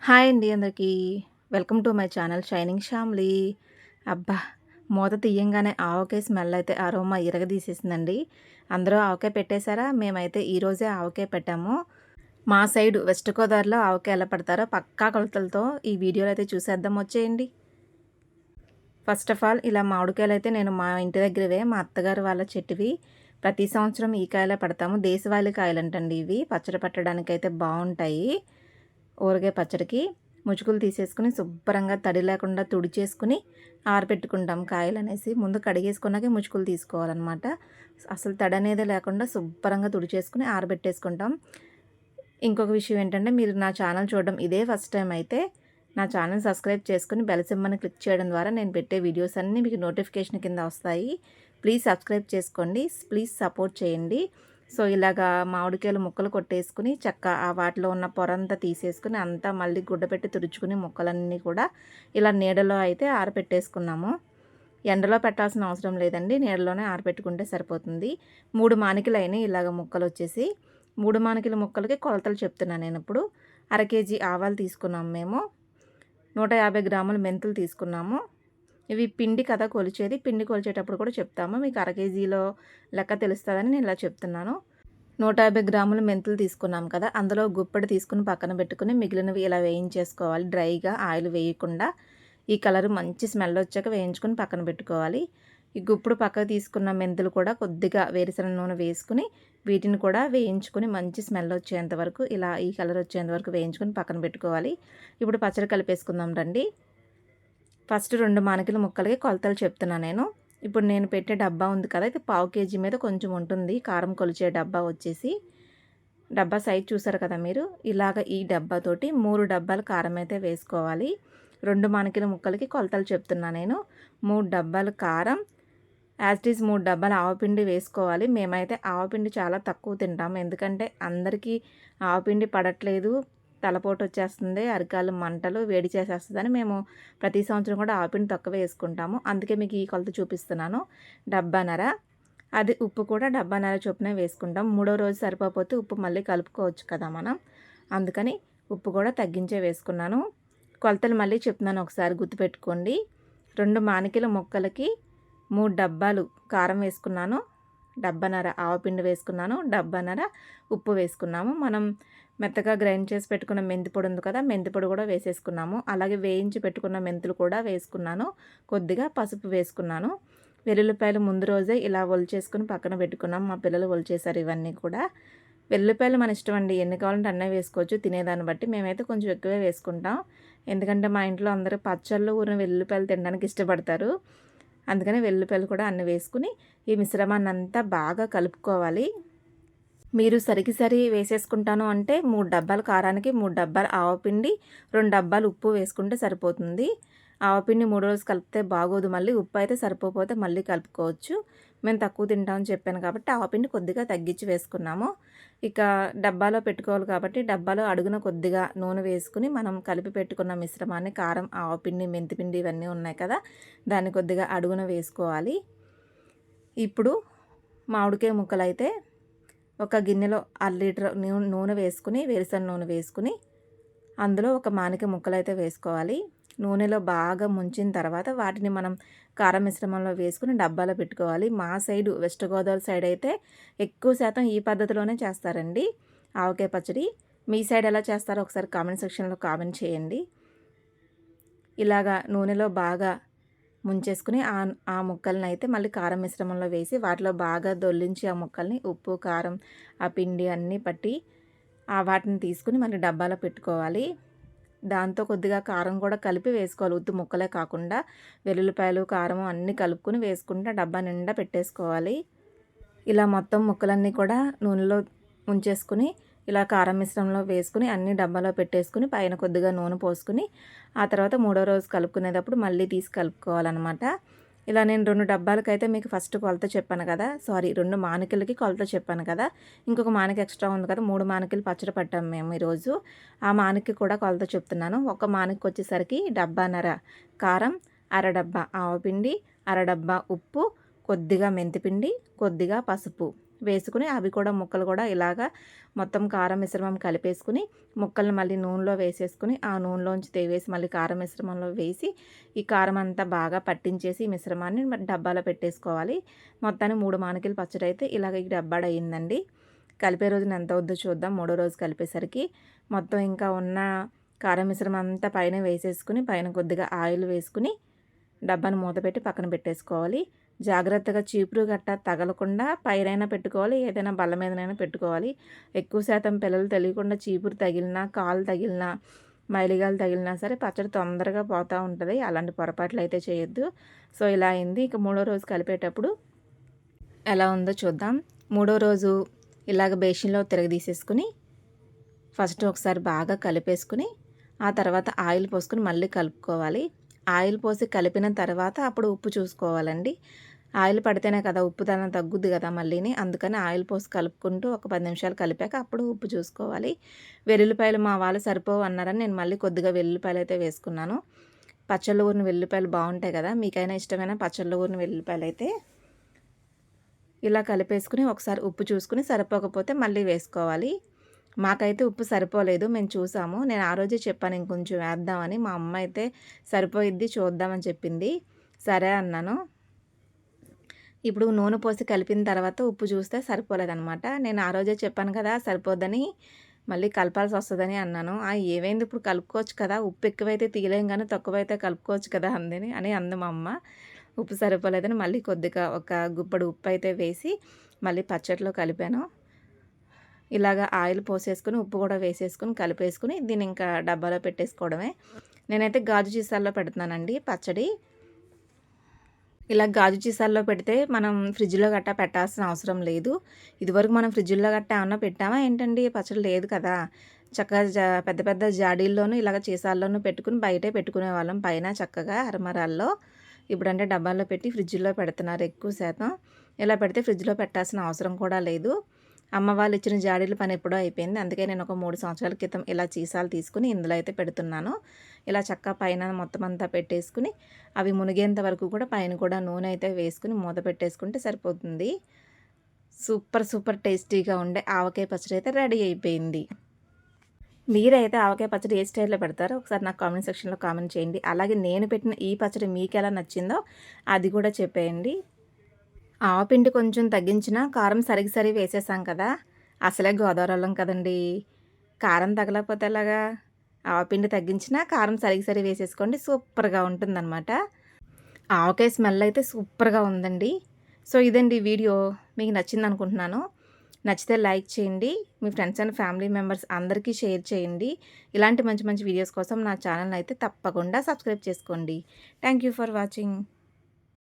Hi అండి అందరికీ. Welcome to my channel shining Shyamli. అబ్బా! మూత తీయంగానే ఆవకాయ స్మెల్ అయితే అరోమా ఇరగదీసేసిందండి. అందరూ ఆవకాయ పెట్టేశారా? మేమైతే ఈరోజే ఆవకాయ పెట్టాము. మా సైడు వెస్ట్ గోదావరిలో ఆవకాయ ఎలా పెడతారో పక్కా కొలతలతో ఈ వీడియోలో అయితే చూసేద్దాం వచ్చేయండి. ఫస్ట్ ఆఫ్ ఆల్ ఇలా మామిడికాయలైతే నేను మా ఇంటి దగ్గరవే మా అత్తగారు వాళ్ళ చెట్టువి. ప్రతి సంవత్సరం ఈ కాయలే పెడతాము. దేశవాళీ కాయలంటండి ఇవి. పచ్చడి పెట్టడానికైతే బావుంటాయి. ఊరగాయ పచ్చడికి ముచుకులు తీసేసుకుని శుభ్రంగా తడి లేకుండా తుడిచేసుకుని ఆరబెట్టుకుంటాం కాయలనేసి. ముందు కడిగేసుకున్నాకే ముచుకులు తీసుకోవాలన్నమాట. అసలు తడి అనేది లేకుండా శుభ్రంగా తుడిచేసుకుని ఆరబెట్టేసుకుంటాం. ఇంకొక విషయం ఏంటంటే, మీరు నా ఛానల్ చూడడం ఇదే ఫస్ట్ టైం అయితే నా ఛానల్ సబ్స్క్రైబ్ చేసుకుని బెల్ సింబల్ని క్లిక్ చేయడం ద్వారా నేను పెట్టే వీడియోస్ అన్నీ మీకు నోటిఫికేషన్ కింద వస్తాయి. ప్లీజ్ సబ్స్క్రైబ్ చేసుకోండి. ప్లీజ్ సపోర్ట్ చేయండి. సో ఇలాగా మామిడికాయలు ముక్కలు కొట్టేసుకుని వాటిలో ఉన్న పొరంతా తీసేసుకుని అంతా మళ్ళీ గుడ్డ పెట్టి తుడుచుకుని ముక్కలన్నీ కూడా ఇలా నీడలో అయితే ఆరబెట్టేసుకున్నాము. ఎండలో పెట్టాల్సిన అవసరం లేదండి, నీడలోనే ఆరబెట్టుకుంటే సరిపోతుంది. 3 మానికలు అయినాయి ఇలాగ ముక్కలు వచ్చేసి. 3 మానికల ముక్కలకి కొలతలు చెప్తున్నాను నేను ఇప్పుడు. అర కేజీ ఆవాలు తీసుకున్నాము మేము. 150 గ్రాముల మెంతులు తీసుకున్నాము. ఇవి పిండి కదా కొలిచేది. పిండి కొలిచేటప్పుడు కూడా చెప్తాము. మీకు అర కేజీలో లెక్క తెలుస్తుందని నేను ఇలా చెప్తున్నాను. 150 గ్రాముల మెంతులు తీసుకున్నాం కదా, అందులో గుప్పెడు తీసుకుని పక్కన పెట్టుకుని మిగిలినవి ఇలా వేయించేసుకోవాలి డ్రైగా, ఆయిల్ వేయకుండా. ఈ కలర్ మంచి స్మెల్ వచ్చాక వేయించుకొని పక్కన పెట్టుకోవాలి. ఈ గుప్పుడు పక్కకు తీసుకున్న మెంతులు కూడా కొద్దిగా వేరుశనగ నూనె వేసుకుని వీటిని కూడా వేయించుకొని మంచి స్మెల్ వచ్చేంత వరకు ఇలా ఈ కలర్ వచ్చేంత వరకు వేయించుకొని పక్కన పెట్టుకోవాలి. ఇప్పుడు పచ్చడి కలిపేసుకుందాం రండి. ఫస్ట్ 2 మానికల ముక్కలకి కొలతలు చెప్తున్నా నేను. ఇప్పుడు నేను పెట్టే డబ్బా ఉంది కదా, ఇది పావు కేజీ మీద కొంచెం ఉంటుంది. కారం కొలిచే డబ్బా వచ్చేసి, డబ్బా సైజ్ చూసారు కదా మీరు. ఇలాగ ఈ డబ్బాతోటి 3 డబ్బాలు కారం అయితే వేసుకోవాలి. 2 మానికల ముక్కలకి కొలతలు చెప్తున్నా నేను. 3 డబ్బాలు కారం, యాజ్ ఇట్ ఈజ్ 3 డబ్బాలు ఆవపిండి వేసుకోవాలి. మేమైతే ఆవపిండి చాలా తక్కువ తింటాం, ఎందుకంటే అందరికీ ఆవపిండి పడట్లేదు, తలపోటు వచ్చేస్తుంది, అరికాలు మంటలు, వేడి చేసేస్తుందని మేము ప్రతి సంవత్సరం కూడా ఆవపిండి తక్కువ వేసుకుంటాము. అందుకే మీకు ఈ కొలత చూపిస్తున్నాను. డబ్బాన్నర. అది ఉప్పు కూడా డబ్బాన్నర చొప్పున వేసుకుంటాం. 3వ రోజు సరిపోతే ఉప్పు మళ్ళీ కలుపుకోవచ్చు కదా మనం, అందుకని ఉప్పు కూడా తగ్గించే వేసుకున్నాను. కొలతలు మళ్ళీ చెప్తున్నాను, ఒకసారి గుర్తుపెట్టుకోండి. 2 మానికల ముక్కలకి 3 డబ్బాలు కారం వేసుకున్నాను, డబ్బాన్నర ఆవపిండి వేసుకున్నాను, డబ్బాన్నర ఉప్పు వేసుకున్నాము. మనం మెత్తగా గ్రైండ్ చేసి పెట్టుకున్న మెంతిపొడి ఉంది కదా, మెంతిపొడి కూడా వేసేసుకున్నాము. అలాగే వేయించి పెట్టుకున్న మెంతులు కూడా వేసుకున్నాను. కొద్దిగా పసుపు వేసుకున్నాను. వెల్లుల్లిపాయలు ముందు రోజే ఇలా ఒలిచేసుకుని పక్కన పెట్టుకున్నాం. మా పిల్లలు ఒలిచేశారు ఇవన్నీ కూడా. వెల్లుల్లిపాయలు మన ఇష్టం అండి, ఎన్ని కావాలంటే అన్నీ వేసుకోవచ్చు తినేదాన్ని బట్టి. మేమైతే కొంచెం ఎక్కువే వేసుకుంటాం, ఎందుకంటే మా ఇంట్లో అందరూ పచ్చళ్ళు ఊరిన వెల్లుల్లిపాయలు తినడానికి ఇష్టపడతారు. అందుకని వెల్లుల్లిపాయలు కూడా అన్నీ వేసుకుని ఈ మిశ్రమాన్ని అంతా బాగా కలుపుకోవాలి. మీరు సరి వేసేసుకుంటాను అంటే 3 డబ్బాల కారానికి 3 డబ్బాల ఆవపిండి, 2 డబ్బాలు ఉప్పు వేసుకుంటే సరిపోతుంది. ఆవపిండి 3 రోజు కలిపితే బాగోదు, మళ్ళీ ఉప్పు అయితే సరిపోతే మళ్ళీ కలుపుకోవచ్చు. మేము తక్కువ తింటామని చెప్పాను కాబట్టి ఆవపిండి కొద్దిగా తగ్గించి వేసుకున్నాము. ఇక డబ్బాలో పెట్టుకోవాలి కాబట్టి డబ్బాలో అడుగున కొద్దిగా నూనె వేసుకుని మనం కలిపి పెట్టుకున్న మిశ్రమాన్ని, కారం, ఆవపిండి, మెంతిపిండి ఇవన్నీ ఉన్నాయి కదా, దాన్ని కొద్దిగా అడుగున వేసుకోవాలి. ఇప్పుడు మామిడికాయ ముక్కలు అయితే ఒక గిన్నెలో 1/2 లీటర్ నూనె వేసుకుని, వేరుశనగ నూనె వేసుకుని అందులో ఒక మానిక ముక్కలు అయితే వేసుకోవాలి. నూనెలో బాగా ముంచిన తర్వాత వాటిని మనం కారం మిశ్రమంలో వేసుకుని డబ్బాలో పెట్టుకోవాలి. మా సైడు వెస్ట్ గోదావరి సైడ్ అయితే ఎక్కువ శాతం ఈ పద్ధతిలోనే చేస్తారండి ఆవకాయ పచ్చడి. మీ సైడ్ ఎలా చేస్తారో ఒకసారి కామెంట్ సెక్షన్లో కామెంట్ చేయండి. ఇలాగా నూనెలో బాగా ముంచేసుకుని ఆ ముక్కల్ని అయితే మళ్ళీ కారం మిశ్రమంలో వేసి వాటిలో బాగా దొల్లించి ఆ ముక్కల్ని ఉప్పు, కారం, ఆ పిండి అన్నీ పట్టి వాటిని తీసుకుని మళ్ళీ డబ్బాలో పెట్టుకోవాలి. దాంతో కొద్దిగా కారం కూడా కలిపి వేసుకోవాలి, ఉత్తి ముక్కలే కాకుండా. వెల్లుల్లిపాయలు, కారం అన్నీ కలుపుకొని వేసుకుంటే డబ్బా నిండా పెట్టేసుకోవాలి. ఇలా మొత్తం ముక్కలన్నీ కూడా నూనెలో ఉంచేసుకుని ఇలా కారం మిశ్రమంలో వేసుకుని అన్ని డబ్బాలో పెట్టేసుకుని పైన కొద్దిగా నూనె పోసుకుని ఆ తర్వాత 3వ రోజు కలుపుకునేటప్పుడు మళ్ళీ తీసి కలుపుకోవాలన్నమాట. ఇలా నేను 2 డబ్బాలకైతే మీకు ఫస్ట్ కొలత చెప్పాను కదా, 2 మానికలకి కొలత చెప్పాను కదా, ఇంకొక మానిక ఎక్స్ట్రా ఉంది కదా, 3 మానికలు పచ్చడి పట్టాము మేము ఈరోజు. ఆ మానికకి కూడా కొలత చెప్తున్నాను. ఒక మానిక వచ్చేసరికి డబ్బాన్నర కారం, అర డబ్బా ఆవపిండి, అర డబ్బా ఉప్పు, కొద్దిగా మెంతిపిండి, కొద్దిగా పసుపు వేసుకుని అవి కూడా ముక్కలు కూడా ఇలాగా మొత్తం కారం మిశ్రమం కలిపేసుకుని ముక్కల్ని మళ్ళీ నూనెలో వేసేసుకుని ఆ నూనెలోంచి తేవేసి మళ్ళీ కారం మిశ్రమంలో వేసి ఈ కారం అంతా బాగా పట్టించేసి ఈ మిశ్రమాన్ని డబ్బాలో పెట్టేసుకోవాలి. మొత్తాన్ని 3 మానికల పచ్చడి అయితే ఇలాగ ఈ డబ్బాడ అయిందండి. కలిపే రోజున ఎంత అవుద్దో చూద్దాం. మూడో రోజు కలిపేసరికి మొత్తం ఇంకా ఉన్న కారం మిశ్రమం అంతా పైన వేసేసుకుని పైన కొద్దిగా ఆయిల్ వేసుకుని డబ్బాను మూత పెట్టి పక్కన పెట్టేసుకోవాలి. జాగ్రత్తగా చీపురు గట్ట తగలకుండా పైనైనా పెట్టుకోవాలి, ఏదైనా బల్ల మీదనైనా పెట్టుకోవాలి. ఎక్కువ శాతం పిల్లలు తెలియకుండా చీపురు తగిలినా, కాలు తగిలినా, మైలిగాలు తగిలినా సరే పచ్చడి తొందరగా పోతూ ఉంటుంది. అలాంటి పొరపాట్లు అయితే చేయొద్దు. సో ఇలా అయింది. ఇక మూడో రోజు కలిపేటప్పుడు ఎలా ఉందో చూద్దాం. మూడో రోజు ఇలాగ బేషన్లో తిరగదీసేసుకుని ఫస్ట్ ఒకసారి బాగా కలిపేసుకుని ఆ తర్వాత ఆయిల్ పోసుకుని మళ్ళీ కలుపుకోవాలి. ఆయిల్ పోసి కలిపిన తర్వాత అప్పుడు ఉప్పు చూసుకోవాలండి. ఆయిల్ పడితేనే కదా ఉప్పుదనం తగ్గుద్ది కదా మళ్ళీని. అందుకని ఆయిల్ పోసి కలుపుకుంటూ ఒక 10 నిమిషాలు కలిపాక అప్పుడు ఉప్పు చూసుకోవాలి. వెల్లుల్లిపాయలు మా వాళ్ళు సరిపోవు అన్నారని నేను మళ్ళీ కొద్దిగా వెల్లుల్లిపాయలు అయితే వేసుకున్నాను. పచ్చళ్ళు ఊరిన వెల్లుల్లిపాయలు బాగుంటాయి కదా, మీకైనా ఇష్టమైన పచ్చళ్ళు ఊరిన వెల్లుల్లిపాయలు అయితే ఇలా కలిపేసుకుని ఒకసారి ఉప్పు చూసుకుని సరిపోకపోతే మళ్ళీ వేసుకోవాలి. మాకైతే ఉప్పు సరిపోలేదు, మేము చూసాము. నేను ఆ రోజే చెప్పాను ఇంకొంచెం వేద్దామని. మా అమ్మ అయితే సరిపోయిద్ది చూద్దామని చెప్పింది. సరే అన్నాను. ఇప్పుడు నూనె పోసి కలిపిన తర్వాత ఉప్పు చూస్తే సరిపోలేదనమాట. నేను ఆ రోజే చెప్పాను కదా సరిపోద్దని, మళ్ళీ కలపాల్సి వస్తుందని అన్నాను. ఏమైంది ఇప్పుడు కలుపుకోవచ్చు కదా, ఉప్పు ఎక్కువైతే తీయలేం కానీ తక్కువైతే కలుపుకోవచ్చు కదా అని అంది మా అమ్మ. ఉప్పు సరిపోలేదని మళ్ళీ కొద్దిగా ఒక గుప్పడు ఉప్పు అయితే వేసి మళ్ళీ పచ్చడిలో కలిపాను. ఇలాగ ఆయిల్ పోసేసుకుని ఉప్పు కూడా వేసేసుకుని కలిపేసుకుని దీన్ని ఇంకా డబ్బాలో పెట్టేసుకోవడమే. నేనైతే గాజు సీసాల్లో పెడుతున్నానండి పచ్చడి. ఇలా గాజు సీసాల్లో పెడితే మనం ఫ్రిడ్జ్లో గట్టా పెట్టాల్సిన అవసరం లేదు. ఇదివరకు మనం ఫ్రిడ్జ్లో గట్టా ఏమన్నా పెట్టామా ఏంటండి, పచ్చడి లేదు కదా. చక్కగా పెద్ద పెద్ద జాడీల్లోనూ ఇలాగ సీసాల్లోనూ పెట్టుకుని బయటే పెట్టుకునేవాళ్ళం పైన చక్కగా అరమరాల్లో. ఇప్పుడంటే డబ్బాల్లో పెట్టి ఫ్రిడ్జ్లో పెడుతున్నారు ఎక్కువ శాతం. ఇలా పెడితే ఫ్రిడ్జ్లో పెట్టాల్సిన అవసరం కూడా లేదు. అమ్మ వాళ్ళు ఇచ్చిన జాడీల పని ఎప్పుడో అయిపోయింది. అందుకే నేను ఒక 3 సంవత్సరాల క్రితం ఇలా సీసాలు తీసుకుని ఇందులో అయితే పెడుతున్నాను. ఇలా చక్కగా పైన మొత్తం అంతా పెట్టేసుకుని అవి మునిగేంత వరకు కూడా పైన కూడా నూనె అయితే వేసుకుని మూత పెట్టేసుకుంటే సరిపోతుంది. సూపర్ సూపర్ టేస్టీగా ఉండే ఆవకాయ పచ్చడి అయితే రెడీ అయిపోయింది. మీరైతే ఆవకాయ పచ్చడి ఏ స్టైల్లో పెడతారో ఒకసారి నాకు కామెంట్ సెక్షన్లో కామెంట్ చేయండి. అలాగే నేను పెట్టిన ఈ పచ్చడి మీకు ఎలా నచ్చిందో అది కూడా చెప్పేయండి. ఆవపిండి కొంచెం తగ్గించిన కారం సరి వేసేసాం కదా, అసలే గోదావరి కదండి, కారం తగలకపోతే ఎలాగా. ఆవపిండి తగ్గించిన కారం సరి వేసేసుకోండి, సూపర్గా ఉంటుందన్నమాట. ఆవకాయ స్మెల్ అయితే సూపర్గా ఉందండి. సో ఇదండి వీడియో, మీకు నచ్చింది అనుకుంటున్నాను. నచ్చితే లైక్ చేయండి, మీ ఫ్రెండ్స్ అండ్ ఫ్యామిలీ మెంబర్స్ అందరికీ షేర్ చేయండి. ఇలాంటి మంచి మంచి వీడియోస్ కోసం నా ఛానల్ అయితే తప్పకుండా సబ్స్క్రైబ్ చేసుకోండి. Thank you for watching.